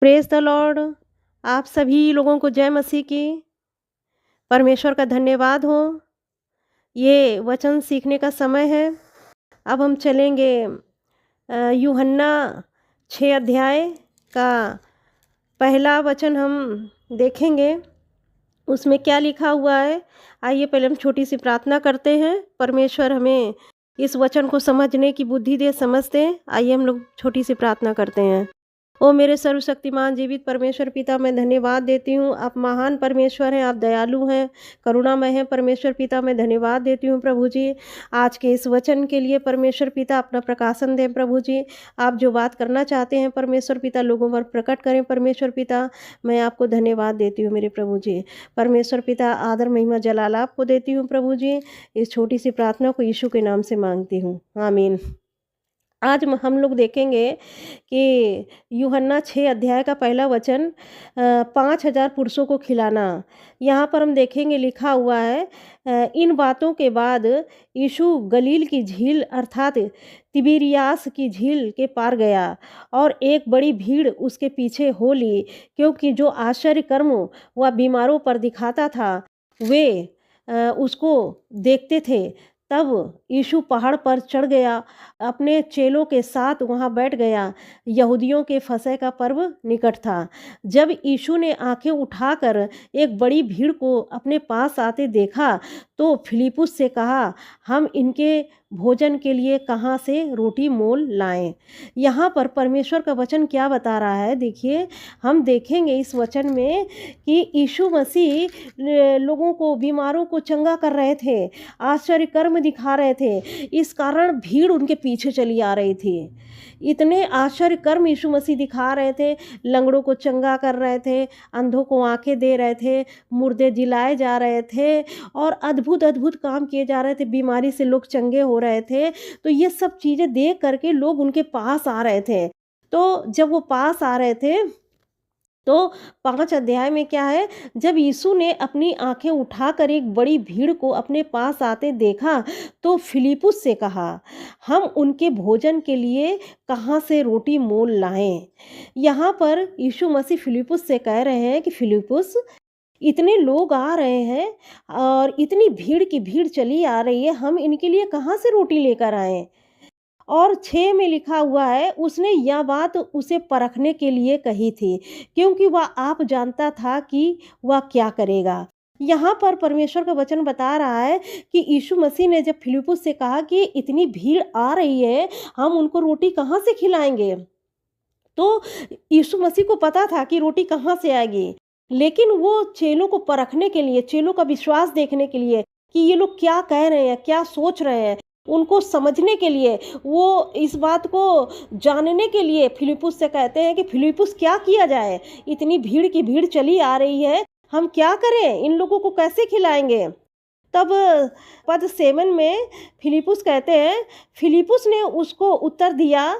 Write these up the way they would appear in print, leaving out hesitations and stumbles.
Praise the Lord. आप सभी लोगों को जय मसीह की। परमेश्वर का धन्यवाद हो। ये वचन सीखने का समय है। अब हम चलेंगे यूहन्ना 6 अध्याय का पहला वचन हम देखेंगे। उसमें क्या लिखा हुआ है। आइए पहले हम छोटी सी प्रार्थना करते हैं। परमेश्वर हमें इस वचन को समझने की बुद्धि दे, समझ दें। आइए हम लोग छोटी सी प्रार्थना करते हैं। ओ मेरे सर्वशक्तिमान जीवित परमेश्वर पिता, मैं धन्यवाद देती हूँ। आप महान परमेश्वर हैं, आप दयालु हैं, करुणामय हैं। परमेश्वर पिता, मैं धन्यवाद देती हूँ प्रभु जी आज के इस वचन के लिए। परमेश्वर पिता, अपना प्रकाशन दें प्रभु जी। आप जो बात करना चाहते हैं परमेश्वर पिता, लोगों पर प्रकट करें परमेश्वर पिता। मैं आपको धन्यवाद देती हूँ मेरे प्रभु जी। परमेश्वर पिता, आदर महिमा जलाल आपको देती हूँ प्रभु जी। इस छोटी सी प्रार्थना को यीशु के नाम से मांगती हूँ, आमीन। आज हम लोग देखेंगे कि यूहन्ना 6 अध्याय का पहला वचन 5,000 पुरुषों को खिलाना। यहाँ पर हम देखेंगे लिखा हुआ है, इन बातों के बाद यीशु गलील की झील अर्थात तिबिरियास की झील के पार गया और एक बड़ी भीड़ उसके पीछे हो ली, क्योंकि जो आश्चर्य कर्म वह बीमारों पर दिखाता था वे उसको देखते थे। तब यीशु पहाड़ पर चढ़ गया, अपने चेलों के साथ वहाँ बैठ गया। यहूदियों के फसह का पर्व निकट था। जब यीशु ने आंखें उठाकर एक बड़ी भीड़ को अपने पास आते देखा तो फिलिप्पुस से कहा, हम इनके भोजन के लिए कहाँ से रोटी मोल लाएं। यहाँ पर परमेश्वर का वचन क्या बता रहा है, देखिए हम देखेंगे इस वचन में कि यीशु मसीह लोगों को, बीमारों को चंगा कर रहे थे, आश्चर्य कर्म दिखा रहे थे। इस कारण भीड़ उनके पीछे चली आ रही थी। इतने आश्चर्य कर्म यीशु मसीह दिखा रहे थे। लंगड़ों को चंगा कर रहे थे, अंधों को आंखें दे रहे थे, मुर्दे जिलाए जा रहे थे और अद्भुत अद्भुत काम किए जा रहे थे। बीमारी से लोग चंगे हो रहे थे। तो ये सब चीज़ें देख करके लोग उनके पास आ रहे थे। तो जब वो पास आ रहे थे तो 5 अध्याय में क्या है, जब यीशु ने अपनी आंखें उठाकर एक बड़ी भीड़ को अपने पास आते देखा तो फिलिप्पुस से कहा, हम उनके भोजन के लिए कहाँ से रोटी मोल लाएं। यहाँ पर यीशु मसीह फिलिप्पुस से कह रहे हैं कि फिलिप्पुस, इतने लोग आ रहे हैं और इतनी भीड़ की भीड़ चली आ रही है, हम इनके लिए कहाँ से रोटी लेकर आएं। और 6 में लिखा हुआ है, उसने यह बात उसे परखने के लिए कही थी, क्योंकि वह आप जानता था कि वह क्या करेगा। यहाँ पर परमेश्वर का वचन बता रहा है कि यीशु मसीह ने जब फिलिप्पुस से कहा कि इतनी भीड़ आ रही है, हम उनको रोटी कहाँ से खिलाएंगे। तो यीशु मसीह को पता था कि रोटी कहाँ से आएगी, लेकिन वो चेलों को परखने के लिए, चेलों का विश्वास देखने के लिए कि ये लोग क्या कह रहे हैं, क्या सोच रहे हैं, उनको समझने के लिए, वो इस बात को जानने के लिए फिलिप्पुस से कहते हैं कि फिलिप्पुस, क्या किया जाए, इतनी भीड़ की भीड़ चली आ रही है, हम क्या करें, इन लोगों को कैसे खिलाएंगे। तब पद 7 में फिलिप्पुस कहते हैं, फिलिप्पुस ने उसको उत्तर दिया,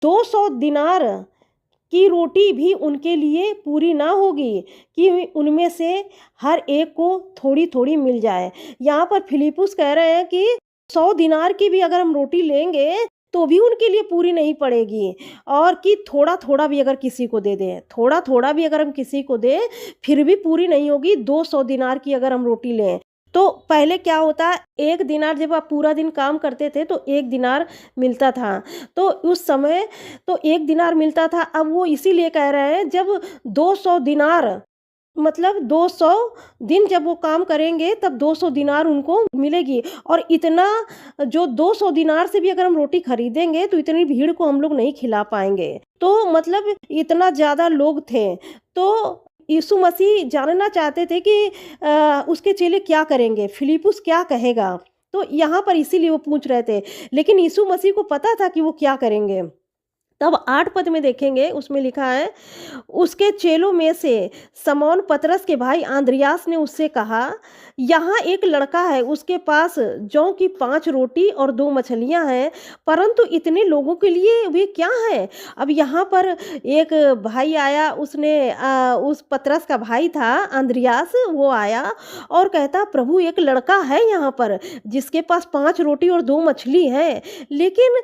200 दिनार की रोटी भी उनके लिए पूरी ना होगी कि उनमें से हर एक को थोड़ी थोड़ी मिल जाए। यहाँ पर फिलिप्पुस कह रहे हैं कि 100 दिनार की भी अगर हम रोटी लेंगे तो भी उनके लिए पूरी नहीं पड़ेगी, और कि थोड़ा थोड़ा भी अगर किसी को दे दें, थोड़ा थोड़ा भी अगर हम किसी को दें फिर भी पूरी नहीं होगी। 200 दिनार की अगर हम रोटी लें तो पहले क्या होता, 1 दिनार जब आप पूरा दिन काम करते थे तो 1 दिनार मिलता था। तो उस समय तो 1 दिनार मिलता था। अब वो इसीलिए कह रहे हैं, जब 200 दिनार मतलब 200 दिन जब वो काम करेंगे तब 200 दिनार उनको मिलेगी। और इतना, जो 200 दिनार से भी अगर हम रोटी खरीदेंगे तो इतनी भीड़ को हम लोग नहीं खिला पाएंगे। तो मतलब इतना ज़्यादा लोग थे। तो यीशु मसीह जानना चाहते थे कि उसके चेले क्या करेंगे, फिलिप्पुस क्या कहेगा। तो यहाँ पर इसीलिए वो पूछ रहे थे, लेकिन यीशु मसीह को पता था कि वो क्या करेंगे। तब 8 पद में देखेंगे, उसमें लिखा है, उसके चेलों में से समौन पतरस के भाई आंद्रियास ने उससे कहा, यहाँ एक लड़का है, उसके पास जौ की 5 रोटी और 2 मछलियाँ हैं, परंतु इतने लोगों के लिए वे क्या है। अब यहाँ पर एक भाई आया, उसने उस पतरस का भाई था आंद्रियास, वो आया और कहता, प्रभु एक लड़का है यहाँ पर जिसके पास 5 रोटी और 2 मछली है, लेकिन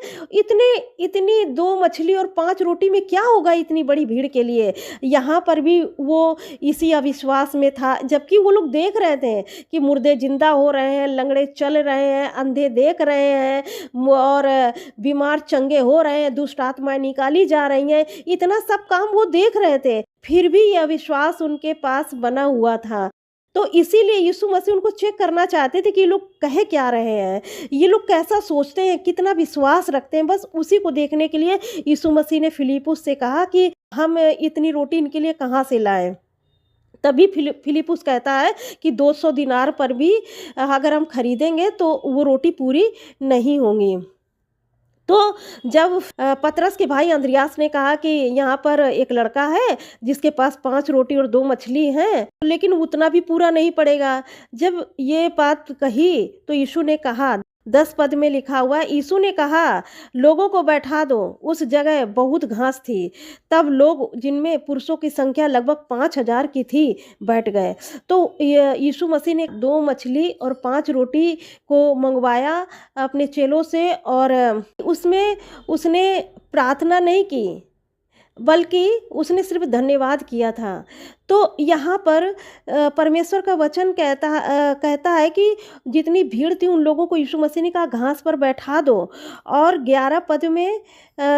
इतनी 2 मछली मछली और 5 रोटी में क्या होगा इतनी बड़ी भीड़ के लिए। यहाँ पर भी वो इसी अविश्वास में था, जबकि वो लोग देख रहे थे कि मुर्दे जिंदा हो रहे हैं, लंगड़े चल रहे हैं, अंधे देख रहे हैं और बीमार चंगे हो रहे हैं, दुष्ट आत्माएं निकाली जा रही हैं। इतना सब काम वो देख रहे थे, फिर भी यह विश्वास उनके पास बना हुआ था। तो इसीलिए यीशु मसीह उनको चेक करना चाहते थे कि ये लोग कह क्या रहे हैं, ये लोग कैसा सोचते हैं, कितना विश्वास रखते हैं। बस उसी को देखने के लिए यीशु मसीह ने फिलिप्पुस से कहा कि हम इतनी रोटी इनके लिए कहाँ से लाएं। तभी फिलिप्पुस कहता है कि 200 दिनार पर भी अगर हम खरीदेंगे तो वो रोटी पूरी नहीं होंगी। तो जब पतरस के भाई अंद्रियास ने कहा कि यहाँ पर एक लड़का है जिसके पास 5 रोटी और 2 मछली हैं, लेकिन उतना भी पूरा नहीं पड़ेगा। जब ये बात कही तो यीशु ने कहा, 10 पद में लिखा हुआ है, यीशु ने कहा, लोगों को बैठा दो। उस जगह बहुत घास थी। तब लोग, जिनमें पुरुषों की संख्या लगभग 5000 की थी, बैठ गए। तो यीशु मसीह ने 2 मछली और 5 रोटी को मंगवाया अपने चेलों से, और उसमें उसने प्रार्थना नहीं की, बल्कि उसने सिर्फ धन्यवाद किया था। तो यहाँ पर परमेश्वर का वचन कहता है कि जितनी भीड़ थी उन लोगों को यीशु मसीह ने कहा घास पर बैठा दो। और 11 पद में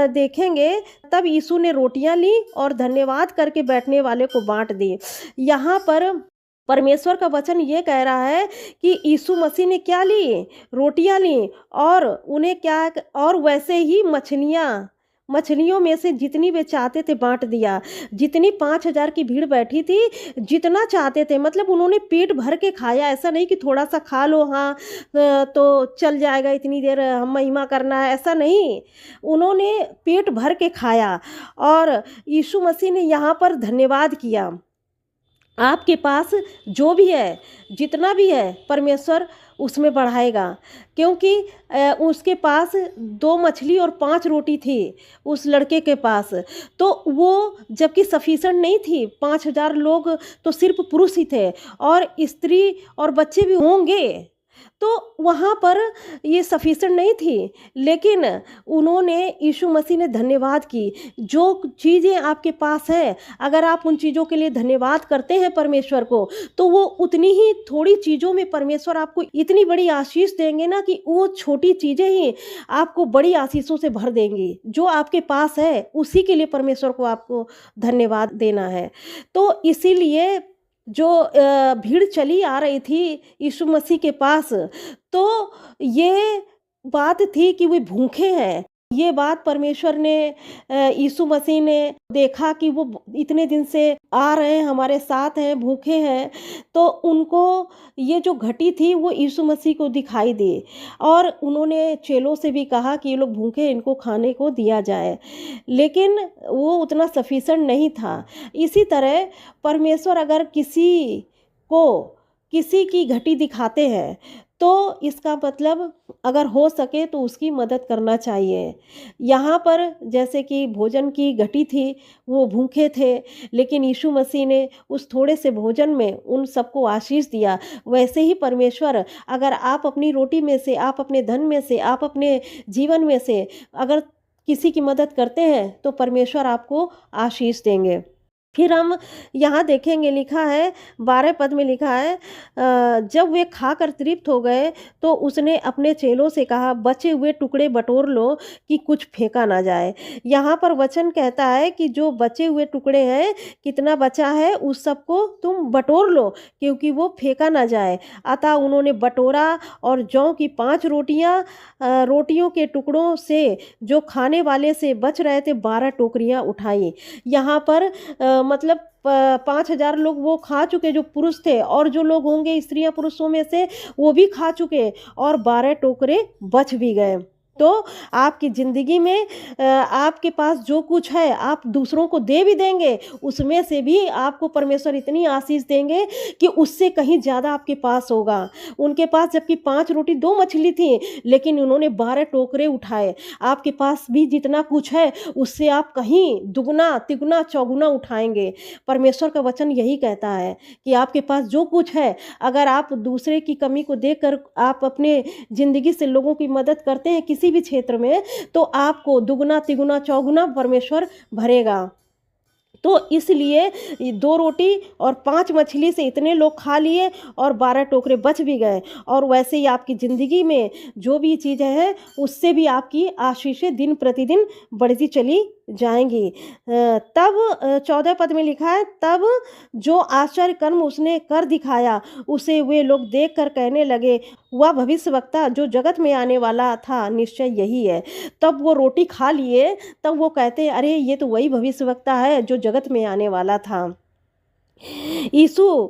देखेंगे, तब यीशु ने रोटियां ली और धन्यवाद करके बैठने वाले को बांट दी। यहाँ पर परमेश्वर का वचन ये कह रहा है कि यीशु मसीह ने क्या ली, रोटियां ली, और उन्हें क्या, और वैसे ही मछलियों में से जितनी वे चाहते थे बांट दिया। जितनी 5000 की भीड़ बैठी थी, जितना चाहते थे, मतलब उन्होंने पेट भर के खाया। ऐसा नहीं कि थोड़ा सा खा लो, हाँ तो चल जाएगा, इतनी देर हम महिमा करना है, ऐसा नहीं। उन्होंने पेट भर के खाया और यीशु मसीह ने यहाँ पर धन्यवाद किया। आपके पास जो भी है, जितना भी है, परमेश्वर उसमें बढ़ाएगा, क्योंकि उसके पास 2 मछली और 5 रोटी थी उस लड़के के पास। तो वो जबकि सफिशेंट नहीं थी, 5000 लोग तो सिर्फ पुरुष ही थे, और स्त्री और बच्चे भी होंगे, तो वहाँ पर ये सफिशेंट नहीं थी। लेकिन उन्होंने, यीशु मसीह ने धन्यवाद की। जो चीज़ें आपके पास है, अगर आप उन चीज़ों के लिए धन्यवाद करते हैं परमेश्वर को, तो वो उतनी ही थोड़ी चीज़ों में परमेश्वर आपको इतनी बड़ी आशीष देंगे ना, कि वो छोटी चीज़ें ही आपको बड़ी आशीषों से भर देंगी। जो आपके पास है उसी के लिए परमेश्वर को आपको धन्यवाद देना है। तो इसीलिए जो भीड़ चली आ रही थी यीशु मसीह के पास, तो ये बात थी कि वे भूखे हैं। ये बात परमेश्वर ने, यीशु मसीह ने देखा कि वो इतने दिन से आ रहे हैं, हमारे साथ हैं, भूखे हैं। तो उनको ये जो घटी थी वो यीशु मसीह को दिखाई दी, और उन्होंने चेलों से भी कहा कि ये लोग भूखे हैं, इनको खाने को दिया जाए। लेकिन वो उतना सफिशेंट नहीं था। इसी तरह परमेश्वर अगर किसी की घटी दिखाते हैं, तो इसका मतलब अगर हो सके तो उसकी मदद करना चाहिए। यहाँ पर जैसे कि भोजन की घटी थी, वो भूखे थे, लेकिन यीशु मसीह ने उस थोड़े से भोजन में उन सबको आशीष दिया। वैसे ही परमेश्वर, अगर आप अपनी रोटी में से, आप अपने धन में से, आप अपने जीवन में से अगर किसी की मदद करते हैं, तो परमेश्वर आपको आशीष देंगे। फिर हम यहाँ देखेंगे, लिखा है 12 पद में लिखा है, जब वे खाकर तृप्त हो गए तो उसने अपने चेलों से कहा, बचे हुए टुकड़े बटोर लो कि कुछ फेंका ना जाए। यहाँ पर वचन कहता है कि जो बचे हुए टुकड़े हैं, कितना बचा है, उस सबको तुम बटोर लो, क्योंकि वो फेंका ना जाए। अतः उन्होंने बटोरा और जौ की 5 रोटियों के टुकड़ों से जो खाने वाले से बच रहे थे 12 टोकरियाँ उठाई। यहाँ पर मतलब 5000 लोग वो खा चुके जो पुरुष थे, और जो लोग होंगे स्त्रियां पुरुषों में से, वो भी खा चुके, और 12 टोकरे बच भी गए। तो आपकी ज़िंदगी में आपके पास जो कुछ है, आप दूसरों को दे भी देंगे, उसमें से भी आपको परमेश्वर इतनी आशीष देंगे कि उससे कहीं ज़्यादा आपके पास होगा। उनके पास जबकि 5 रोटी 2 मछली थी, लेकिन उन्होंने 12 टोकरे उठाए। आपके पास भी जितना कुछ है, उससे आप कहीं दुगना तिगुना चौगुना उठाएंगे। परमेश्वर का वचन यही कहता है कि आपके पास जो कुछ है, अगर आप दूसरे की कमी को देखकर आप अपने ज़िंदगी से लोगों की मदद करते हैं, किसी किसी भी क्षेत्र में, तो आपको दुगुना तिगुना चौगुना परमेश्वर भरेगा। तो इसलिए 2 रोटी और 5 मछली से इतने लोग खा लिए और 12 टोकरे बच भी गए। और वैसे ही आपकी ज़िंदगी में जो भी चीज़ें हैं, उससे भी आपकी आशीषें दिन प्रतिदिन बढ़ती चली जाएँगी। तब 14 पद में लिखा है, तब जो आश्चर्य कर्म उसने कर दिखाया, उसे वे लोग देख कर कहने लगे, वह भविष्यवक्ता जो जगत में आने वाला था निश्चय यही है। तब वो रोटी खा लिए, तब वो कहते हैं, अरे ये तो वही भविष्यवक्ता है जो जगत में आने वाला था। यीशु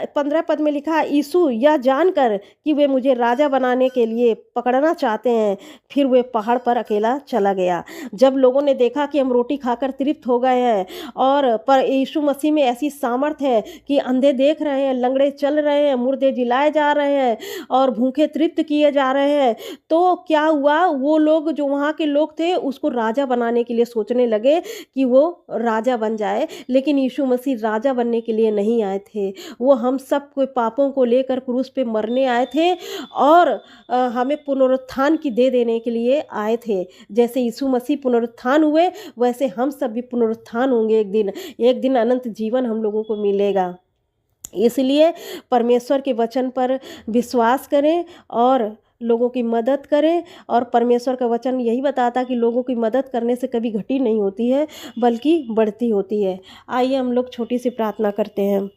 15 पद में लिखा है, यीशु यह जानकर कि वे मुझे राजा बनाने के लिए पकड़ना चाहते हैं, फिर वे पहाड़ पर अकेला चला गया। जब लोगों ने देखा कि हम रोटी खाकर तृप्त हो गए हैं और पर यीशु मसीह में ऐसी सामर्थ है कि अंधे देख रहे हैं, लंगड़े चल रहे हैं, मुर्दे जिलाए जा रहे हैं और भूखे तृप्त किए जा रहे हैं, तो क्या हुआ, वो लोग जो वहाँ के लोग थे उसको राजा बनाने के लिए सोचने लगे कि वो राजा बन जाए। लेकिन यीशु मसीह राजा बनने के लिए नहीं आए थे, वो हम सब को पापों को लेकर क्रूस पे मरने आए थे और हमें पुनरुत्थान की दे देने के लिए आए थे। जैसे यीशु मसीह पुनरुत्थान हुए, वैसे हम सब भी पुनरुत्थान होंगे एक दिन अनंत जीवन हम लोगों को मिलेगा। इसलिए परमेश्वर के वचन पर विश्वास करें और लोगों की मदद करें। और परमेश्वर का वचन यही बताता कि लोगों की मदद करने से कभी घटी नहीं होती है, बल्कि बढ़ती होती है। आइए हम लोग छोटी सी प्रार्थना करते हैं।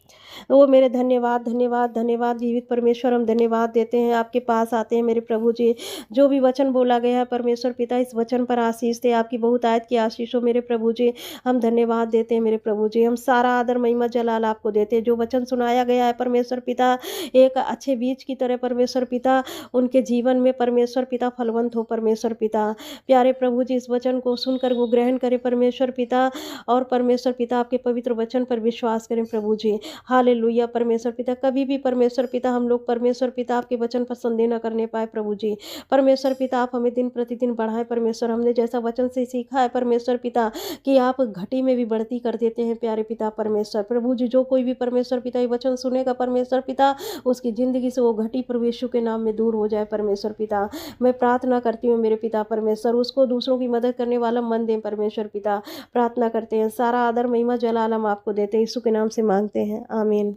वो मेरे धन्यवाद धन्यवाद धन्यवाद जीवित परमेश्वर, हम धन्यवाद देते हैं, आपके पास आते हैं मेरे प्रभु जी। जो भी वचन बोला गया है परमेश्वर पिता, इस वचन पर आशीष दे, आपकी बहुत आयत की आशीष हो मेरे प्रभु जी। हम धन्यवाद देते हैं मेरे प्रभु जी, हम सारा आदर महिमा जलाल आपको देते हैं। जो वचन सुनाया गया है परमेश्वर पिता, एक अच्छे बीज की तरह परमेश्वर पिता उनके जीवन में परमेश्वर पिता फलवंत हो परमेश्वर पिता। प्यारे प्रभु जी, इस वचन को सुनकर वो ग्रहण करें परमेश्वर पिता, और परमेश्वर पिता आपके पवित्र वचन पर विश्वास करें प्रभु जी। हालेलुया परमेश्वर पिता। कभी भी परमेश्वर पिता हम लोग परमेश्वर पिता आपके वचन पर संदेह न करने पाए प्रभु जी। परमेश्वर पिता आप हमें दिन प्रतिदिन बढ़ाएं परमेश्वर। हमने जैसा वचन से सीखा है परमेश्वर पिता कि आप घटी में भी बढ़ती कर देते हैं प्यारे पिता परमेश्वर। प्रभु जी, जो कोई भी परमेश्वर पिता ये वचन सुनेगा परमेश्वर पिता, उसकी ज़िंदगी से वो घटी प्रभु यीशु के नाम में दूर हो जाए परमेश्वर पिता। मैं प्रार्थना करती हूँ मेरे पिता परमेश्वर, उसको दूसरों की मदद करने वाला मन दें परमेश्वर पिता। प्रार्थना करते हैं, सारा आदर महिमा जलाल हम आपको देते हैं, यीशु के नाम से मांगते हैं, आमीन।